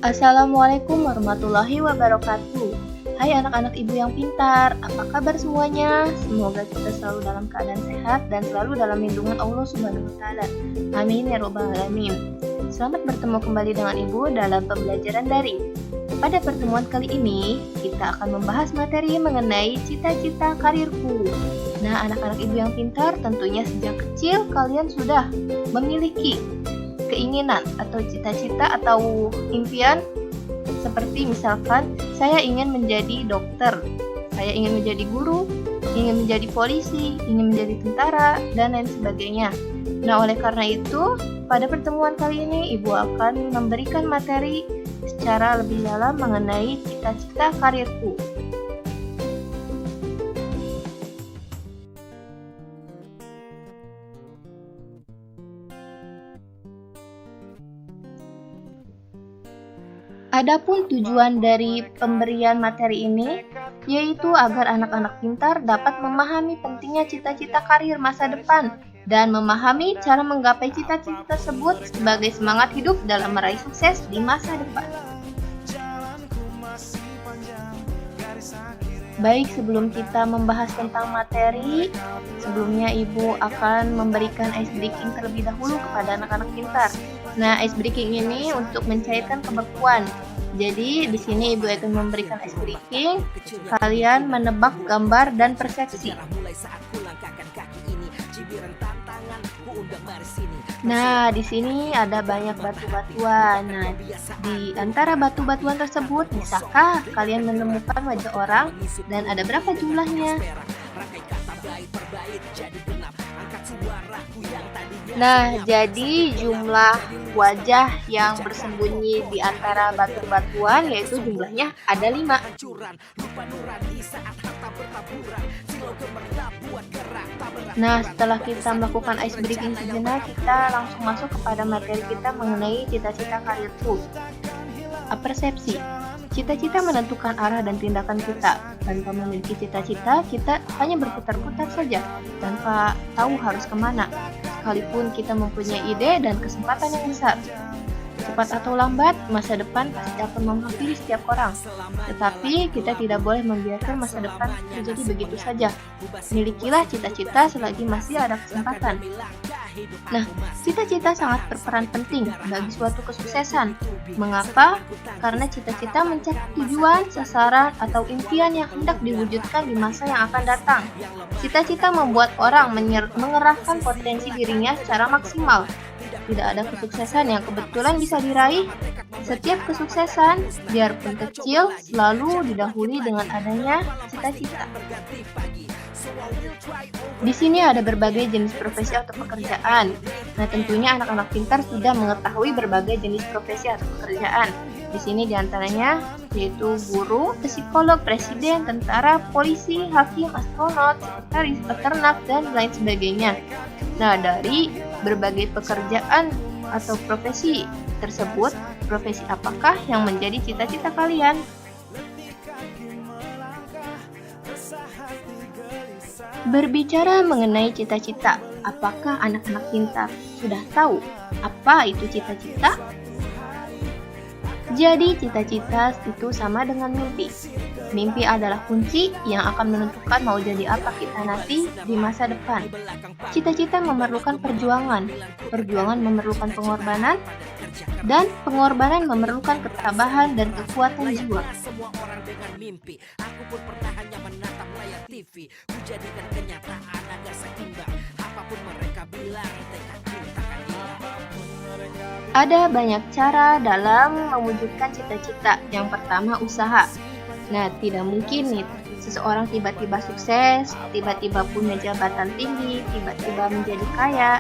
Assalamualaikum warahmatullahi wabarakatuh. Hai anak-anak ibu yang pintar, apa kabar semuanya? Semoga kita selalu dalam keadaan sehat dan selalu dalam lindungan Allah Subhanahu wa Ta'ala. Amin ya Rabbal 'Alamin. Selamat bertemu kembali dengan ibu dalam pembelajaran daring. Pada pertemuan kali ini, kita akan membahas materi mengenai cita-cita karirku. Nah, anak-anak ibu yang pintar, tentunya sejak kecil kalian sudah memiliki keinginan atau cita-cita atau impian seperti misalkan saya ingin menjadi dokter, saya ingin menjadi guru, ingin menjadi polisi, ingin menjadi tentara, dan lain sebagainya. Nah, oleh karena itu, pada pertemuan kali ini Ibu akan memberikan materi secara lebih dalam mengenai cita-cita karirku. Adapun tujuan dari pemberian materi ini yaitu agar anak-anak pintar dapat memahami pentingnya cita-cita karir masa depan dan memahami cara menggapai cita-cita tersebut sebagai semangat hidup dalam meraih sukses di masa depan. Baik, sebelum kita membahas tentang materi, sebelumnya Ibu akan memberikan ice breaking terlebih dahulu kepada anak-anak pintar. Nah, ice breaking ini untuk mencairkan kebekuan. Jadi, di sini Ibu akan memberikan ice breaking. Kalian menebak gambar dan persepsi. Nah, di sini ada banyak batu-batuan. Nah, di antara batu-batuan tersebut, bisakah kalian menemukan wajah orang dan ada berapa jumlahnya? Nah, jadi jumlah wajah yang bersembunyi di antara batu-batuan yaitu jumlahnya ada 5. Nah, setelah kita melakukan ice breaking sejenak, kita langsung masuk kepada materi kita mengenai cita-cita karirku. Persepsi. Cita-cita menentukan arah dan tindakan kita. Tanpa memiliki cita-cita, kita hanya berputar-putar saja, tanpa tahu harus kemana. Sekalipun kita mempunyai ide dan kesempatan yang besar. Cepat atau lambat, masa depan pasti akan menghampiri setiap orang. Tetapi kita tidak boleh membiarkan masa depan terjadi begitu saja. Milikilah cita-cita selagi masih ada kesempatan. Nah, cita-cita sangat berperan penting bagi suatu kesuksesan. Mengapa? Karena cita-cita mencapai tujuan, sasaran, atau impian yang hendak diwujudkan di masa yang akan datang. Cita-cita membuat orang mengerahkan potensi dirinya secara maksimal. Tidak ada kesuksesan yang kebetulan bisa diraih. Setiap kesuksesan, biarpun kecil, selalu didahului dengan adanya cita-cita. Di sini ada berbagai jenis profesi atau pekerjaan. Nah, tentunya anak-anak pintar sudah mengetahui berbagai jenis profesi atau pekerjaan. Di sini diantaranya yaitu guru, psikolog, presiden, tentara, polisi, hakim, astronot, sekretaris, peternak, dan lain sebagainya. Nah, dari berbagai pekerjaan atau profesi tersebut, profesi apakah yang menjadi cita-cita kalian? Berbicara mengenai cita-cita, apakah anak-anak pintar sudah tahu apa itu cita-cita? Jadi, cita-cita itu sama dengan mimpi. Mimpi adalah kunci yang akan menentukan mau jadi apa kita nanti di masa depan. Cita-cita memerlukan perjuangan. Perjuangan memerlukan pengorbanan, dan pengorbanan memerlukan ketabahan dan kekuatan jiwa. Ada banyak cara dalam mewujudkan cita-cita. Yang pertama, usaha. Nah, tidak mungkin nih seseorang tiba-tiba sukses, tiba-tiba punya jabatan tinggi, tiba-tiba menjadi kaya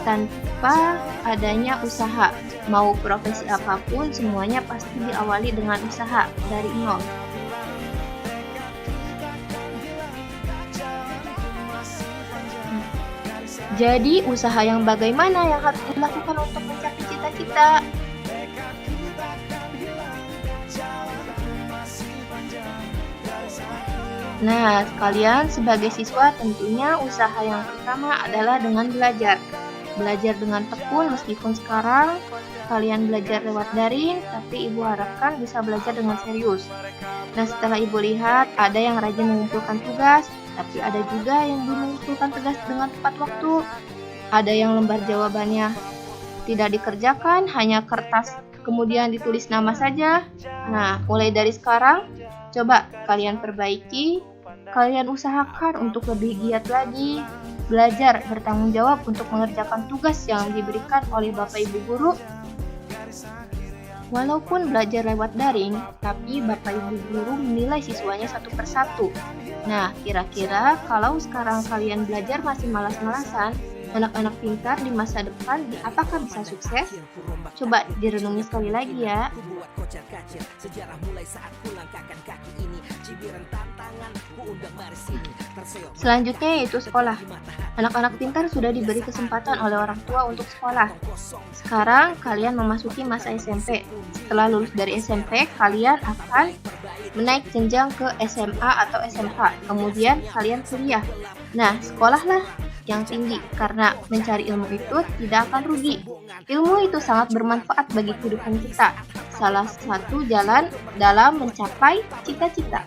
tanpa adanya usaha. Mau profesi apapun, semuanya pasti diawali dengan usaha dari nol. Jadi, usaha yang bagaimana yang harus dilakukan untuk mencapai cita-cita? Nah, kalian sebagai siswa tentunya usaha yang pertama adalah dengan belajar. Belajar dengan tekun meskipun sekarang kalian belajar lewat daring, tapi Ibu harapkan bisa belajar dengan serius. Nah, setelah Ibu lihat, ada yang rajin mengumpulkan tugas, tapi ada juga yang belum mengumpulkan tugas dengan tepat waktu. Ada yang lembar jawabannya tidak dikerjakan, hanya kertas, kemudian ditulis nama saja. Nah, mulai dari sekarang, coba kalian perbaiki, kalian usahakan untuk lebih giat lagi, belajar bertanggung jawab untuk mengerjakan tugas yang diberikan oleh Bapak Ibu Guru. Walaupun belajar lewat daring, tapi Bapak Ibu Guru menilai siswanya satu persatu. Nah, kira-kira kalau sekarang kalian belajar masih malas-malasan, anak-anak pintar di masa depan apakah bisa sukses? Coba direnungi sekali lagi ya. Selanjutnya yaitu sekolah. Anak-anak pintar sudah diberi kesempatan oleh orang tua untuk sekolah. Sekarang kalian memasuki masa SMP. Setelah lulus dari SMP, kalian akan menaik jenjang ke SMA atau SMK. Kemudian kalian kuliah. Nah, sekolahlah yang tinggi, karena mencari ilmu itu tidak akan rugi. Ilmu itu sangat bermanfaat bagi kehidupan kita. Salah satu jalan dalam mencapai cita-cita.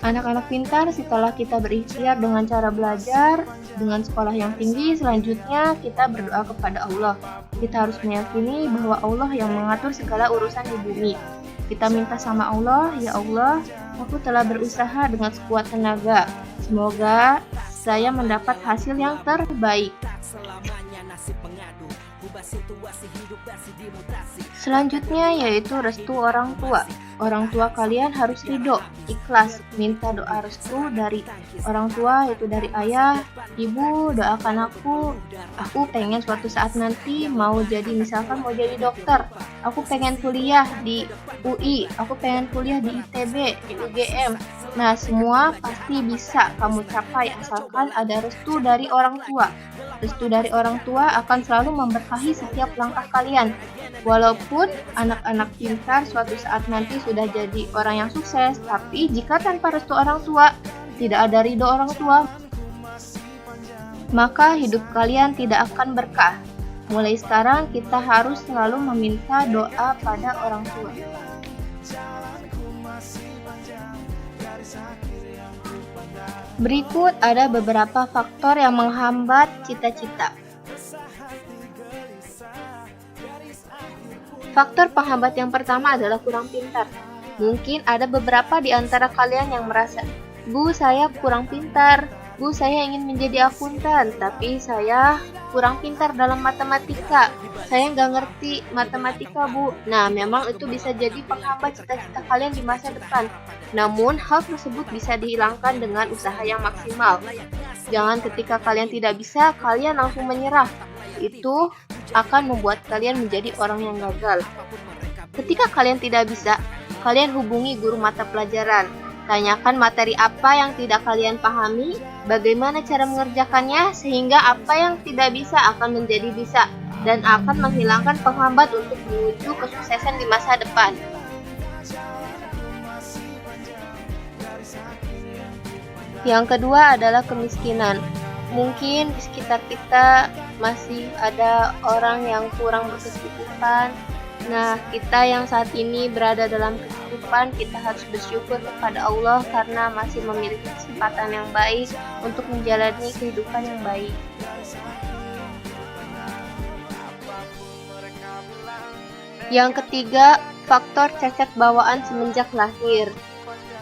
Anak-anak pintar, setelah kita berikhtiar dengan cara belajar, dengan sekolah yang tinggi, selanjutnya kita berdoa kepada Allah. Kita harus meyakini bahwa Allah yang mengatur segala urusan di bumi. Kita minta sama Allah, ya Allah, aku telah berusaha dengan sekuat tenaga. Semoga saya mendapat hasil yang terbaik. Selanjutnya yaitu restu orang tua. Orang tua kalian harus ridho, ikhlas, minta doa restu dari orang tua, yaitu dari ayah, ibu, doakan aku pengen suatu saat nanti mau jadi, misalkan mau jadi dokter, aku pengen kuliah di UI, aku pengen kuliah di ITB, di UGM. Nah, semua pasti bisa kamu capai asalkan ada restu dari orang tua. Restu dari orang tua akan selalu memberkahi setiap langkah kalian. Walaupun anak-anak pintar suatu saat nanti sudah jadi orang yang sukses, tapi jika tanpa restu orang tua, tidak ada ridho orang tua, maka hidup kalian tidak akan berkah. Mulai sekarang kita harus selalu meminta doa pada orang tua. Berikut ada beberapa faktor yang menghambat cita-cita. Faktor penghambat yang pertama adalah kurang pintar. Mungkin ada beberapa di antara kalian yang merasa, Bu, saya kurang pintar. Bu, saya ingin menjadi akuntan, tapi saya kurang pintar dalam matematika. Saya nggak ngerti matematika, Bu. Nah, memang itu bisa jadi penghambat cita-cita kalian di masa depan. Namun, hal tersebut bisa dihilangkan dengan usaha yang maksimal. Jangan ketika kalian tidak bisa, kalian langsung menyerah. Itu akan membuat kalian menjadi orang yang gagal. Ketika kalian tidak bisa, kalian hubungi guru mata pelajaran. Tanyakan materi apa yang tidak kalian pahami, bagaimana cara mengerjakannya, sehingga apa yang tidak bisa akan menjadi bisa, dan akan menghilangkan penghambat untuk menuju kesuksesan di masa depan. Yang kedua adalah kemiskinan. Mungkin di sekitar kita masih ada orang yang kurang berkecukupan. Nah, kita yang saat ini berada dalam kecukupan, kita harus bersyukur kepada Allah karena masih memiliki kesempatan yang baik untuk menjalani kehidupan yang baik. Yang ketiga, faktor cacat bawaan semenjak lahir.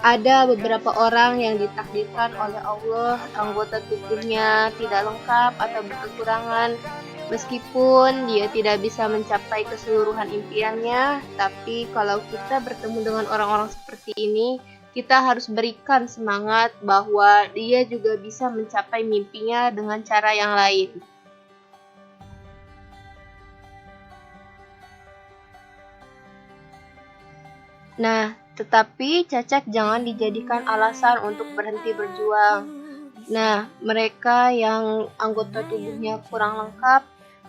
Ada beberapa orang yang ditakdirkan oleh Allah anggota tubuhnya tidak lengkap atau berkekurangan. Meskipun dia tidak bisa mencapai keseluruhan impiannya, tapi kalau kita bertemu dengan orang-orang seperti ini, kita harus berikan semangat bahwa dia juga bisa mencapai mimpinya dengan cara yang lain. Nah, tetapi cacat jangan dijadikan alasan untuk berhenti berjuang. Nah, mereka yang anggota tubuhnya kurang lengkap,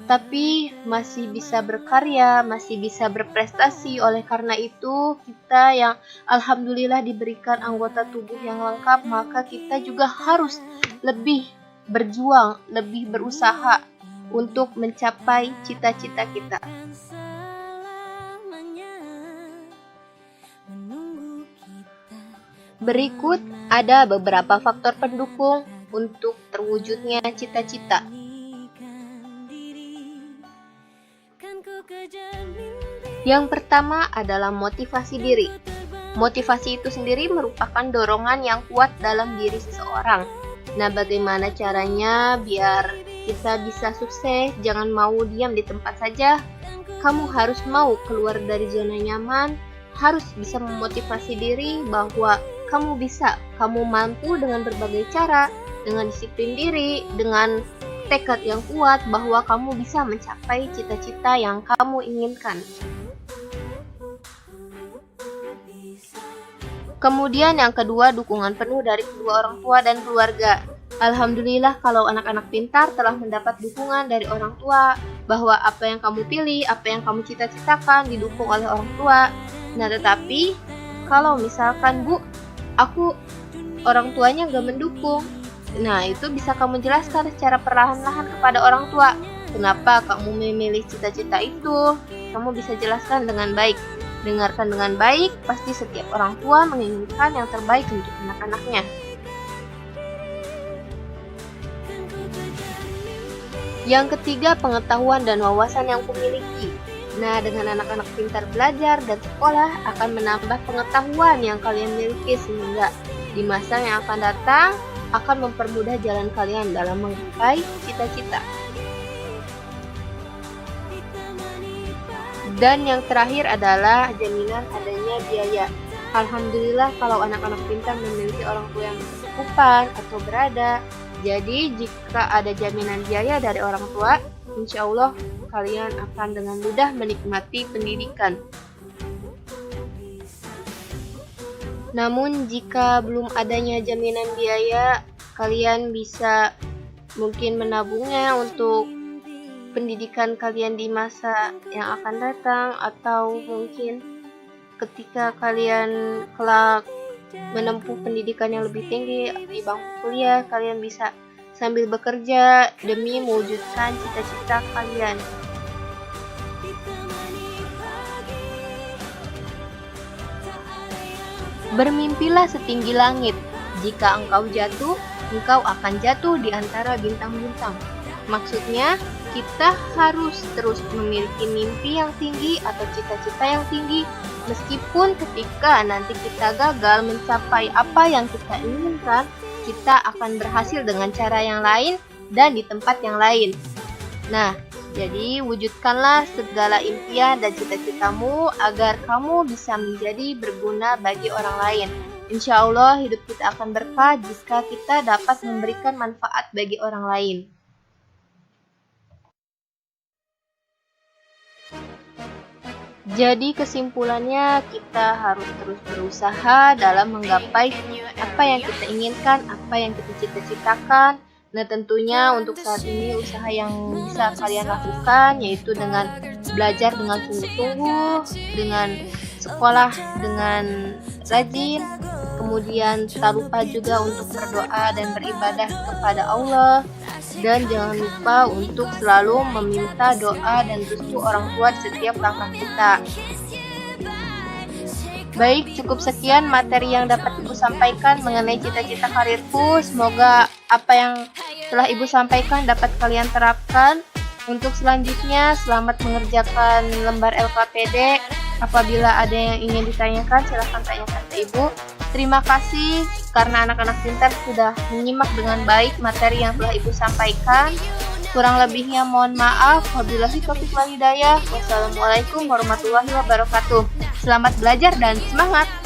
tapi masih bisa berkarya, masih bisa berprestasi. Oleh karena itu, kita yang alhamdulillah diberikan anggota tubuh yang lengkap, maka kita juga harus lebih berjuang, lebih berusaha untuk mencapai cita-cita kita. Berikut ada beberapa faktor pendukung untuk terwujudnya cita-cita. Yang pertama adalah motivasi diri. Motivasi itu sendiri merupakan dorongan yang kuat dalam diri seseorang. Nah, bagaimana caranya biar kita bisa sukses? Jangan mau diam di tempat saja. Kamu harus mau keluar dari zona nyaman, harus bisa memotivasi diri bahwa kamu bisa, kamu mampu dengan berbagai cara, dengan disiplin diri, dengan tekad yang kuat bahwa kamu bisa mencapai cita-cita yang kamu inginkan. Kemudian yang kedua, dukungan penuh dari kedua orang tua dan keluarga. Alhamdulillah kalau anak-anak pintar telah mendapat dukungan dari orang tua bahwa apa yang kamu pilih, apa yang kamu cita-citakan didukung oleh orang tua. Nah, tetapi kalau misalkan aku orang tuanya gak mendukung, nah itu bisa kamu jelaskan secara perlahan-lahan kepada orang tua. Kenapa kamu memilih cita-cita itu? Kamu bisa jelaskan dengan baik. Dengarkan dengan baik, pasti setiap orang tua menginginkan yang terbaik untuk anak-anaknya. Yang ketiga, pengetahuan dan wawasan yang kumiliki. Nah, dengan anak-anak pintar belajar dan sekolah akan menambah pengetahuan yang kalian miliki sehingga di masa yang akan datang akan mempermudah jalan kalian dalam menggapai cita-cita. Dan yang terakhir adalah jaminan adanya biaya. Alhamdulillah kalau anak-anak pintar memiliki orang tua yang berkecukupan atau berada. Jadi jika ada jaminan biaya dari orang tua, insya Allah kalian akan dengan mudah menikmati pendidikan. Namun jika belum adanya jaminan biaya, kalian bisa mungkin menabungnya untuk pendidikan kalian di masa yang akan datang, atau mungkin ketika kalian kelak menempuh pendidikan yang lebih tinggi di bangku kuliah, kalian bisa sambil bekerja demi mewujudkan cita-cita kalian. Bermimpilah setinggi langit. Jika engkau jatuh, engkau akan jatuh di antara bintang-bintang. Maksudnya, kita harus terus memiliki mimpi yang tinggi atau cita-cita yang tinggi, meskipun ketika nanti kita gagal mencapai apa yang kita inginkan, kita akan berhasil dengan cara yang lain dan di tempat yang lain. Nah, jadi wujudkanlah segala impian dan cita-citamu agar kamu bisa menjadi berguna bagi orang lain. Insya Allah hidup kita akan berkah jika kita dapat memberikan manfaat bagi orang lain. Jadi kesimpulannya, kita harus terus berusaha dalam menggapai apa yang kita inginkan, apa yang kita cita-citakan. Nah, tentunya untuk saat ini usaha yang bisa kalian lakukan yaitu dengan belajar dengan sungguh-sungguh, dengan sekolah dengan rajin, kemudian tak lupa juga untuk berdoa dan beribadah kepada Allah, dan jangan lupa untuk selalu meminta doa dan restu orang tua di setiap langkah kita. Baik, cukup sekian materi yang dapat Ibu sampaikan mengenai cita-cita karirku. Semoga apa yang telah Ibu sampaikan dapat kalian terapkan. Untuk selanjutnya, selamat mengerjakan lembar LKPD. Apabila ada yang ingin ditanyakan, silahkan tanyakan ke Ibu. Terima kasih karena anak-anak pintar sudah menyimak dengan baik materi yang telah Ibu sampaikan. Kurang lebihnya mohon maaf. Wabillahi taufiq wal hidayah. Wassalamualaikum warahmatullahi wabarakatuh. Selamat belajar dan semangat!